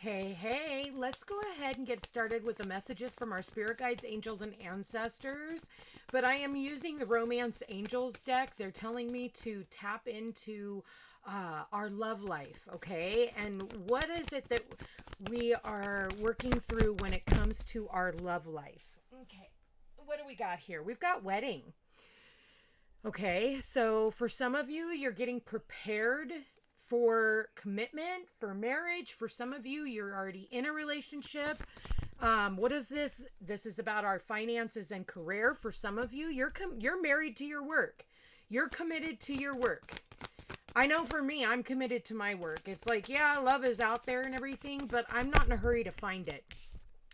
Hey, let's go ahead and get started with the messages from our spirit guides, angels, and ancestors. But I am using the Romance Angels deck. They're telling me to tap into our love life, okay? And what is it that we are working through when it comes to our love life? Okay, what do we got here? We've got wedding. Okay, so for some of you, you're getting prepared for commitment, for marriage. For some of you, you're already in a relationship. What is this? This is about our finances and career. For some of you, you're married to your work. You're committed to your work. I know for me, I'm committed to my work. It's like, yeah, love is out there and everything, but I'm not in a hurry to find it.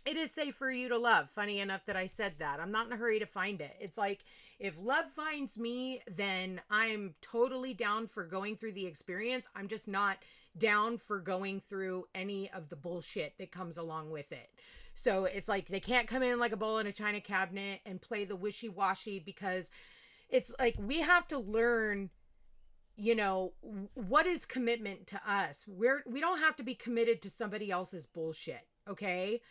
It is safe for you to love. Funny enough that I said that. I'm not in a hurry to find it. It's like, if love finds me, then I'm totally down for going through the experience. I'm just not down for going through any of the bullshit that comes along with it. So it's like, they can't come in like a bowl in a china cabinet and play the wishy-washy, because it's like, we have to learn, you know, what is commitment to us. We don't have to be committed to somebody else's bullshit. Okay.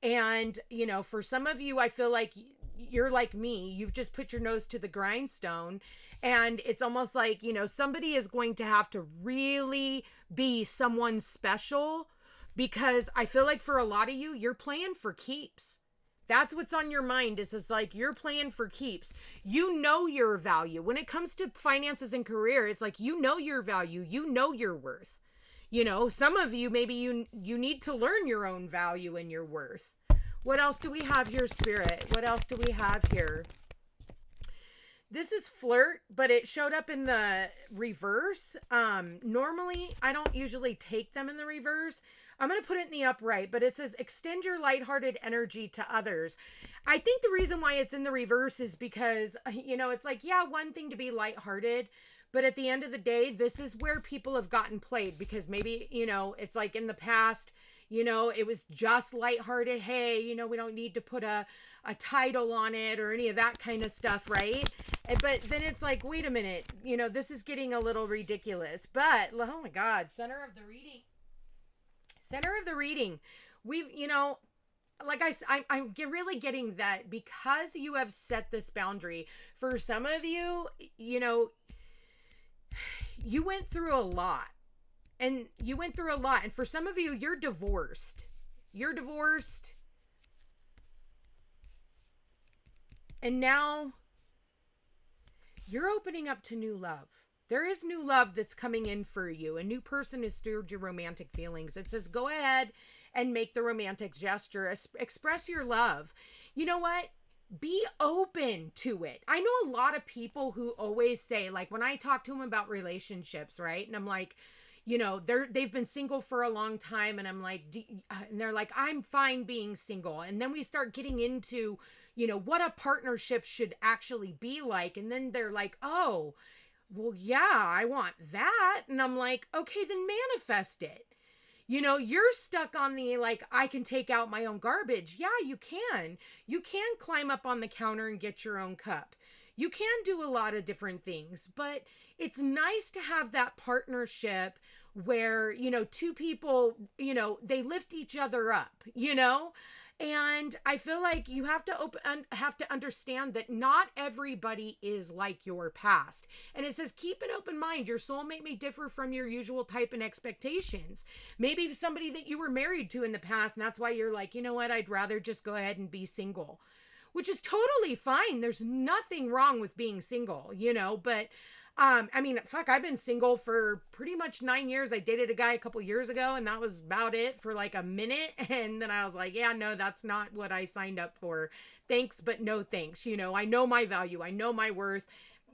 And, you know, for some of you, I feel like you're like me. You've just put your nose to the grindstone, and it's almost like, you know, somebody is going to have to really be someone special, because I feel like for a lot of you, you're playing for keeps. That's what's on your mind. Is it's like you're playing for keeps. You know your value. When it comes to finances and career, it's like, you know your value. You know your worth. You know, some of you, maybe you need to learn your own value and your worth. What else do we have here, Spirit? What else do we have here? This is flirt, but it showed up in the reverse. Normally, I don't usually take them in the reverse. I'm going to put it in the upright, but it says extend your lighthearted energy to others. I think the reason why it's in the reverse is because, you know, it's like, yeah, one thing to be lighthearted, but at the end of the day, this is where people have gotten played, because maybe, you know, it's like in the past, you know, it was just lighthearted. Hey, you know, we don't need to put a title on it or any of that kind of stuff, right? But then it's like, wait a minute, you know, this is getting a little ridiculous. But, oh my God, center of the reading. We've, you know, like I'm really getting that, because you have set this boundary. For some of you, you know, you went through a lot. And for some of you, you're divorced. And now you're opening up to new love. There is new love that's coming in for you. A new person has stirred your romantic feelings. It says, go ahead and make the romantic gesture. Express your love. You know what? Be open to it. I know a lot of people who always say, like, when I talk to them about relationships, right? And I'm like, you know, they've been single for a long time, and I'm like, and they're like, I'm fine being single. And then we start getting into, you know, what a partnership should actually be like. And then they're like, oh, well, yeah, I want that. And I'm like, okay, then manifest it. You know, you're stuck on the, like, I can take out my own garbage. Yeah, you can. You can climb up on the counter and get your own cup. You can do a lot of different things, but it's nice to have that partnership where, you know, two people, you know, they lift each other up, you know? And I feel like you have to understand that not everybody is like your past. And it says, keep an open mind. Your soulmate may differ from your usual type and expectations. Maybe somebody that you were married to in the past, and that's why you're like, you know what, I'd rather just go ahead and be single, which is totally fine. There's nothing wrong with being single, you know, but I mean, fuck, I've been single for pretty much 9 years. I dated a guy a couple years ago, and that was about it for like a minute. And then I was like, yeah, no, that's not what I signed up for. Thanks, but no thanks. You know, I know my value. I know my worth.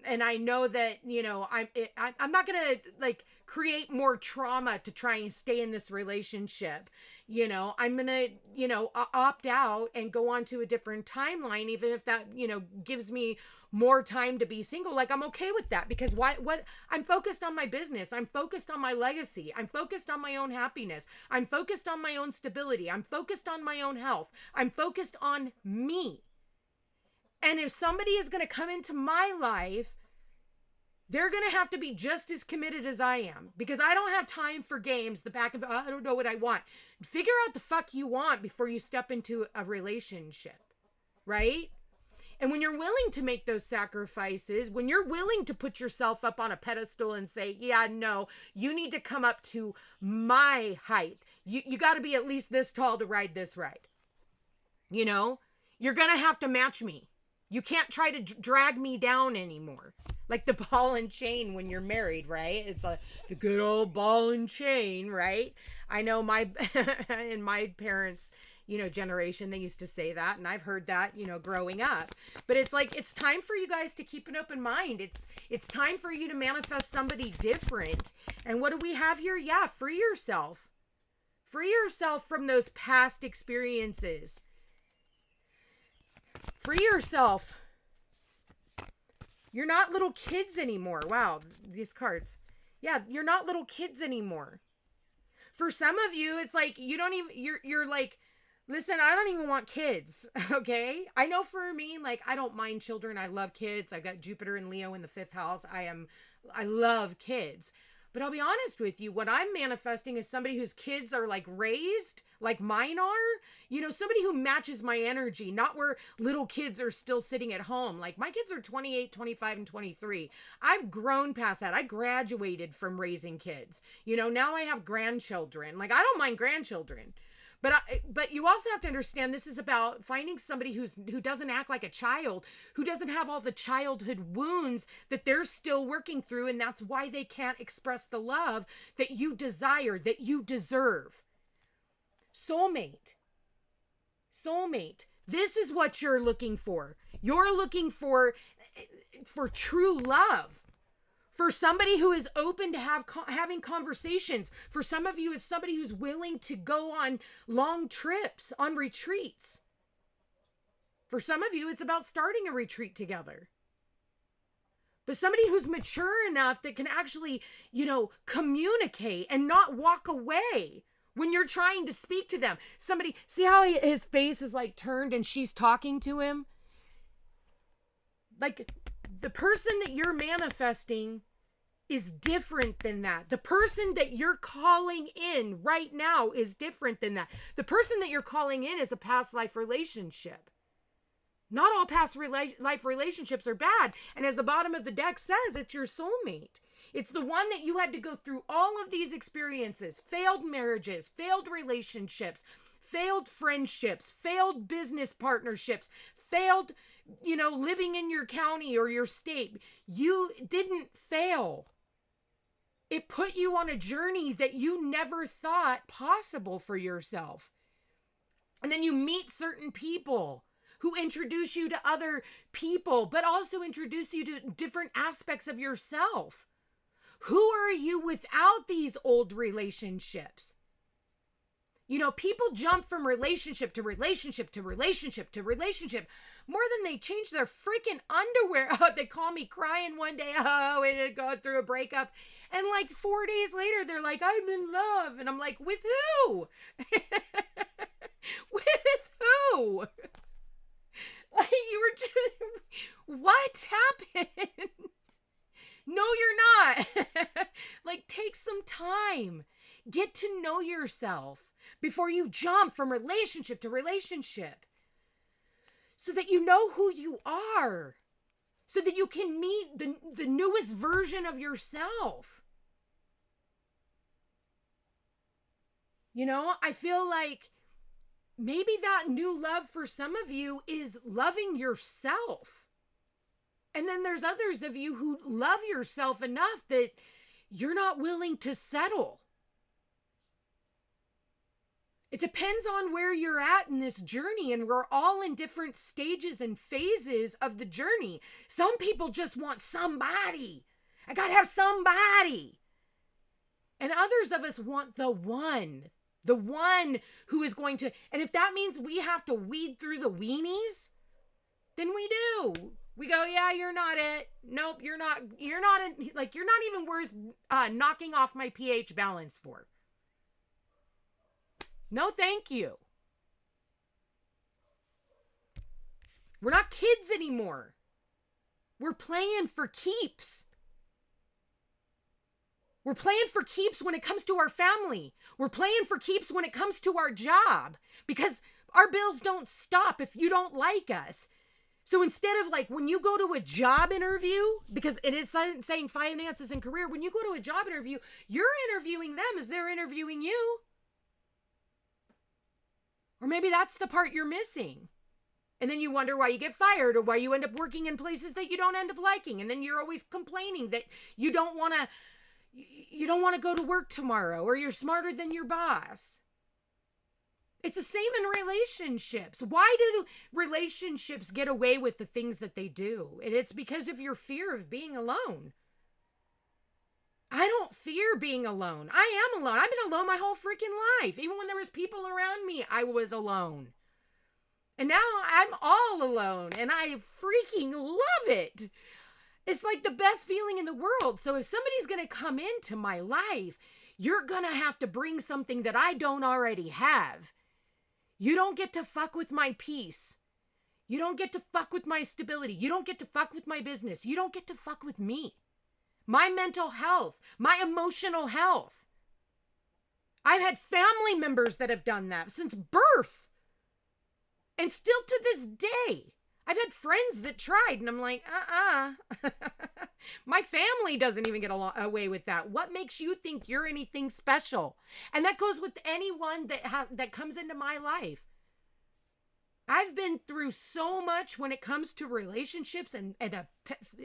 And I know that, you know, I'm not going to like create more trauma to try and stay in this relationship. You know, I'm going to, you know, opt out and go on to a different timeline, even if that, you know, gives me more time to be single. Like, I'm okay with that, because what I'm focused on my business. I'm focused on my legacy. I'm focused on my own happiness. I'm focused on my own stability. I'm focused on my own health. I'm focused on me. And if somebody is going to come into my life they're going to have to be just as committed as I am, because I don't have time for games. The back of, I don't know what I want. Figure out the fuck you want before you step into a relationship, right? And when you're willing to make those sacrifices, when you're willing to put yourself up on a pedestal and say, yeah, no, you need to come up to my height. You got to be at least this tall to ride this ride. You know, you're going to have to match me. You can't try to drag me down anymore. Like the ball and chain when you're married, right? It's like the good old ball and chain, right? I know in my parents' generation, they used to say that, and I've heard that, growing up. But it's like, it's time for you guys to keep an open mind. It's time for you to manifest somebody different. And what do we have here? Yeah, free yourself. Free yourself from those past experiences. Free yourself. You're not little kids anymore. Wow, these cards. Yeah, you're not little kids anymore. For some of you, it's like you're like, listen, I don't even want kids, okay? I know for me, like, I don't mind children. I love kids. I've got Jupiter and Leo in the 5th house. I love kids. But I'll be honest with you, what I'm manifesting is somebody whose kids are like raised like mine are, somebody who matches my energy, not where little kids are still sitting at home. Like my kids are 28, 25, and 23. I've grown past that. I graduated from raising kids. Now I have grandchildren. Like I don't mind grandchildren. But you also have to understand this is about finding somebody who doesn't act like a child, who doesn't have all the childhood wounds that they're still working through, and that's why they can't express the love that you desire, that you deserve. Soulmate. This is what you're looking for. You're looking for true love. For somebody who is open to having conversations. For some of you, it's somebody who's willing to go on long trips, on retreats. For some of you, it's about starting a retreat together. But somebody who's mature enough that can actually, communicate and not walk away when you're trying to speak to them. Somebody, see how his face is like turned and she's talking to him? Like, the person that you're manifesting is different than that. The person that you're calling in right now is different than that. The person that you're calling in is a past life relationship. Not all past life relationships are bad. And as the bottom of the deck says, it's your soulmate. It's the one that you had to go through all of these experiences, failed marriages, failed relationships, failed friendships, failed business partnerships, failed, living in your county or your state. You didn't fail. It put you on a journey that you never thought possible for yourself. And then you meet certain people who introduce you to other people, but also introduce you to different aspects of yourself. Who are you without these old relationships? People jump from relationship to relationship to relationship to relationship more than they change their freaking underwear. Oh, they call me crying one day. Oh, we did go through a breakup. And like 4 days later, they're like, I'm in love. And I'm like, with who? With who? Like you were just, what happened? No, you're not. Like, take some time. Get to know yourself before you jump from relationship to relationship, so that you know who you are, so that you can meet the newest version of yourself. I feel like maybe that new love for some of you is loving yourself. And then there's others of you who love yourself enough that you're not willing to settle. It depends on where you're at in this journey, and we're all in different stages and phases of the journey. Some people just want somebody. I gotta have somebody. And others of us want the one who is going to, and if that means we have to weed through the weenies, then we do. We go, yeah, you're not it. Nope, you're not like, you're not even worth knocking off my pH balance for. No, thank you. We're not kids anymore. We're playing for keeps. We're playing for keeps when it comes to our family. We're playing for keeps when it comes to our job because our bills don't stop if you don't like us. So instead of like when you go to a job interview, because it is saying finances and career, when you go to a job interview, you're interviewing them as they're interviewing you. Or maybe that's the part you're missing. And then you wonder why you get fired or why you end up working in places that you don't end up liking. And then you're always complaining that you don't want to go to work tomorrow or you're smarter than your boss. It's the same in relationships. Why do relationships get away with the things that they do? And it's because of your fear of being alone. I don't fear being alone. I am alone. I've been alone my whole freaking life. Even when there was people around me, I was alone. And now I'm all alone and I freaking love it. It's like the best feeling in the world. So if somebody's going to come into my life, you're going to have to bring something that I don't already have. You don't get to fuck with my peace. You don't get to fuck with my stability. You don't get to fuck with my business. You don't get to fuck with me. My mental health, my emotional health. I've had family members that have done that since birth. And still to this day, I've had friends that tried and I'm like, My family doesn't even get away with that. What makes you think you're anything special? And that goes with anyone that comes into my life. I've been through so much when it comes to relationships and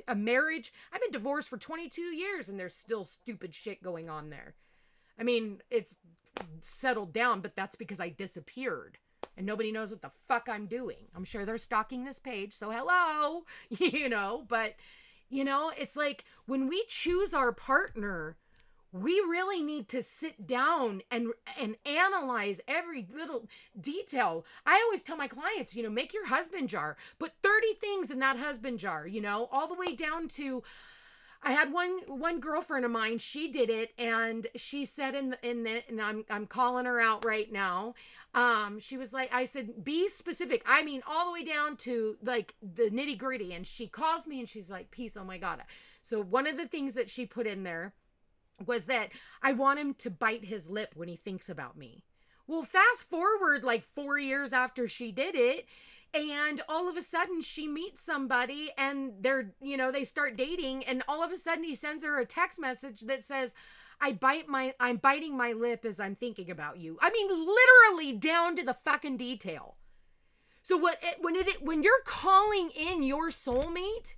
a marriage. I've been divorced for 22 years and there's still stupid shit going on there. I mean, it's settled down, but that's because I disappeared. And nobody knows what the fuck I'm doing. I'm sure they're stalking this page, so hello, but, it's like when we choose our partner, we really need to sit down and analyze every little detail. I always tell my clients, make your husband jar, put 30 things in that husband jar, all the way down to, I had one girlfriend of mine, she did it, and she said and I'm calling her out right now. She was like, I said, be specific. I mean, all the way down to like the nitty gritty. And she calls me and she's like, Peace, oh my God. So one of the things that she put in there was that I want him to bite his lip when he thinks about me. Well, fast forward like 4 years after she did it, and all of a sudden she meets somebody and they start dating, and all of a sudden he sends her a text message that says, I'm biting my lip as I'm thinking about you. I mean, literally down to the fucking detail. So when you're calling in your soulmate,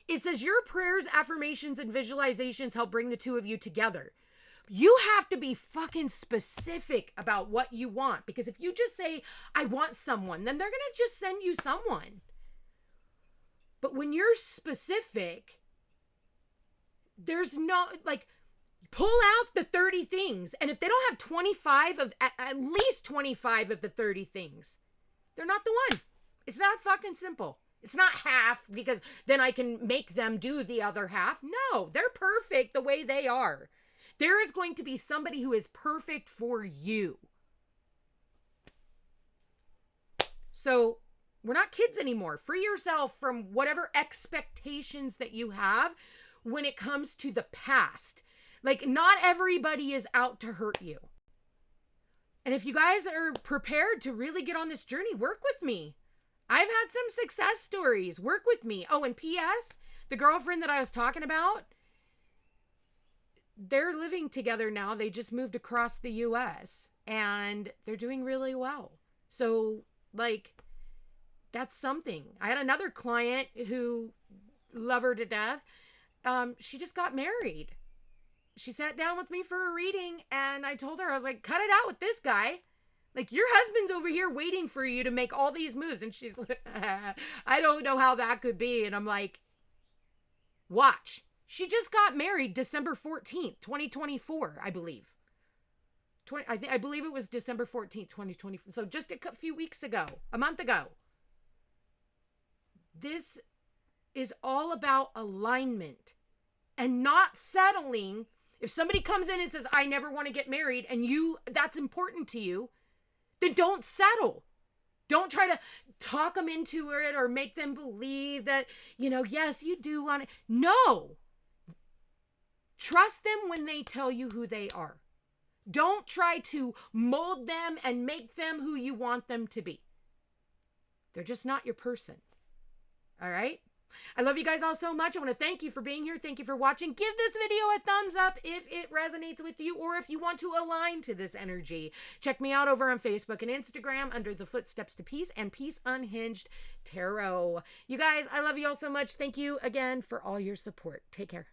it says your prayers, affirmations, and visualizations help bring the two of you together. You have to be fucking specific about what you want, because if you just say, I want someone, then they're going to just send you someone. But when you're specific, there's no, like, pull out the 30 things. And if they don't have 25 of, at least 25 of the 30 things, they're not the one. It's not fucking simple. It's not half because then I can make them do the other half. No, they're perfect the way they are. There is going to be somebody who is perfect for you. So we're not kids anymore. Free yourself from whatever expectations that you have when it comes to the past. Like, not everybody is out to hurt you. And if you guys are prepared to really get on this journey, work with me. I've had some success stories. Work with me. Oh, and P.S., the girlfriend that I was talking about, they're living together now. They just moved across the U.S. and they're doing really well. So, like, that's something. I had another client who love her to death. She just got married. She sat down with me for a reading and I told her, I was like, cut it out with this guy. Like, your husband's over here waiting for you to make all these moves. And she's like, I don't know how that could be. And I'm like, watch. She just got married December 14th, 2024, I believe. I believe it was December 14th, 2024. So just a few weeks ago, a month ago. This is all about alignment and not settling. If somebody comes in and says, I never want to get married, and that's important to you, then don't settle. Don't try to talk them into it or make them believe that, yes, you do want it. No. Trust them when they tell you who they are. Don't try to mold them and make them who you want them to be. They're just not your person. All right? I love you guys all so much. I want to thank you for being here. Thank you for watching. Give this video a thumbs up if it resonates with you or if you want to align to this energy. Check me out over on Facebook and Instagram under the Footsteps to Peace and Peace Unhinged Tarot. You guys, I love you all so much. Thank you again for all your support. Take care.